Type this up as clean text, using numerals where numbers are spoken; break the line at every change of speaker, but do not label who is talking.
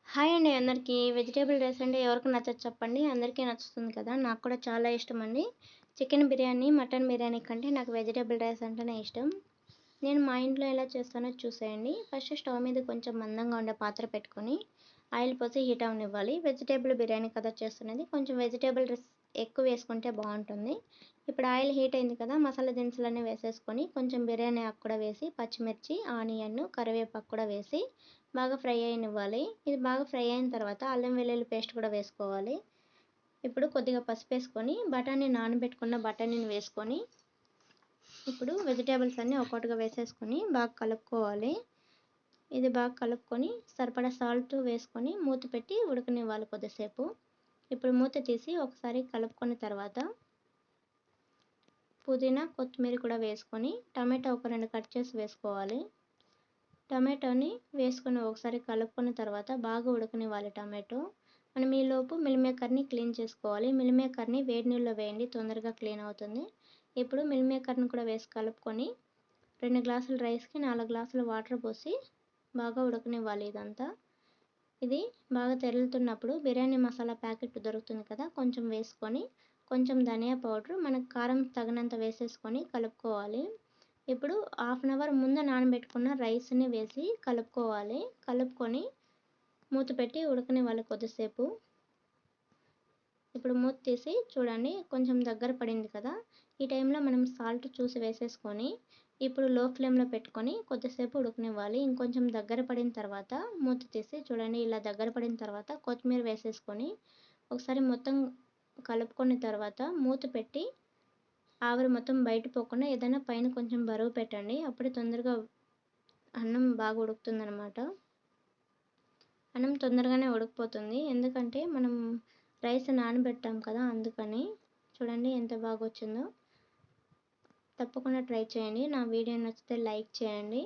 Hi అండి అందరికీ. Vegetable rice అంటే ఎవరికి నచ్చదు చెప్పండి? అందరికీ నచ్చుతుంది కదా! నాకు కూడా చాలా ఇష్టమండి. చికెన్ బిర్యానీ, మటన్ బిర్యానీ కంటే నాకు వెజిటబుల్ రైస్ అంటేనే ఇష్టం. నేను మా ఇంట్లో ఎలా చేస్తానో చూసేయండి. ఫస్ట్ స్టవ్ మీద కొంచెం మందంగా ఉండే పాత్ర పెట్టుకొని, ఆయిల్ పోసి హీట్ అవ్వనివ్వాలి. వెజిటబుల్ బిర్యానీ కదా చేస్తున్నది. కొంచెం వెజిటబుల్ రైస్ ఎక్కువ వేసుకుంటే బావుంటుంది. ఇప్పుడు ఆయిల్ హీట్ అయింది కదా! మసాలా దినుసులన్నీ వేసేసుకొని, కొంచెం బిర్యానీ ఆకు కూడా వేసి, పచ్చిమిర్చి, ఆనియన్, కరివేపాకు కూడా వేసి బాగా ఫ్రై అయ్యనివ్వాలి. ఇది బాగా ఫ్రై అయిన తర్వాత అల్లం వెల్లుల్లి పేస్ట్ కూడా వేసుకోవాలి. ఇప్పుడు కొద్దిగా పసుపేసుకొని, నానబెట్టుకున్న బఠానీని వేసుకొని, ఇప్పుడు వెజిటబుల్స్ అన్నీ ఒక్కొక్కటిగా వేసేసుకొని బాగా కలుపుకోవాలి. ఇది బాగా కలుపుకొని సరిపడా సాల్ట్ వేసుకొని మూత పెట్టి ఉడకనివ్వాలి కొద్దిసేపు. ఇప్పుడు మూత తీసి ఒకసారి కలుపుకున్న తర్వాత పుదీనా, కొత్తిమీర కూడా వేసుకొని టమాటా ఒక 2 కట్ చేసి వేసుకోవాలి. టమాటోని వేసుకొని ఒకసారి కలుపుకున్న తర్వాత బాగా ఉడకనివ్వాలి టమాటో. మనం ఈలోపు మిల్ మేకర్‌ని క్లీన్ చేసుకోవాలి. మిల్ మేకర్‌ని వేడి నీళ్ళలో వేయండి, తొందరగా క్లీన్ అవుతుంది. ఇప్పుడు మిల్ మేకర్‌ని కూడా వేసి కలుపుకొని 2 గ్లాసుల రైస్‌కి 4 గ్లాసుల వాటర్ పోసి బాగా ఉడకనివ్వాలి ఇదంతా. ఇది బాగా తెరులుతున్నప్పుడు బిర్యానీ మసాలా ప్యాకెట్ దొరుకుతుంది కదా! కొంచెం వేసుకొని, కొంచెం ధనియా పౌడర్ మనకు కారం తగినంత వేసేసుకొని కలుపుకోవాలి. ఇప్పుడు హాఫ్ అన్ అవర్ ముందు నానబెట్టుకున్న రైస్‌ని వేసి కలుపుకోవాలి. కలుపుకొని మూత పెట్టి ఉడకనివ్వాలి కొద్దిసేపు. ఇప్పుడు మూత తీసి చూడండి కొంచెం దగ్గర పడింది కదా! ఈ టైంలో మనం సాల్ట్ చూసి వేసేసుకొని, ఇప్పుడు లో ఫ్లేమ్‌లో పెట్టుకొని కొద్దిసేపు ఉడకనివ్వాలి. ఇంకొంచెం దగ్గర పడిన తర్వాత మూత తీసి చూడండి ఇలా దగ్గర పడిన తర్వాత కొత్తిమీర వేసేసుకొని, ఒకసారి మొత్తం కలుపుకున్న తర్వాత మూత పెట్టి ఆవిరి మొత్తం బయట పోకుండా ఏదైనా పైన కొంచెం బరువు పెట్టండి. అప్పుడే తొందరగా అన్నం బాగా ఉడుకుతుందనమాట. అన్నం తొందరగానే ఉడికిపోతుంది. ఎందుకంటే మనం రైస్ నానబెట్టాం కదా! అందుకని. చూడండి ఎంత బాగొచ్చిందో. తప్పకుండా ట్రై చేయండి. నా వీడియో నచ్చితే లైక్ చేయండి.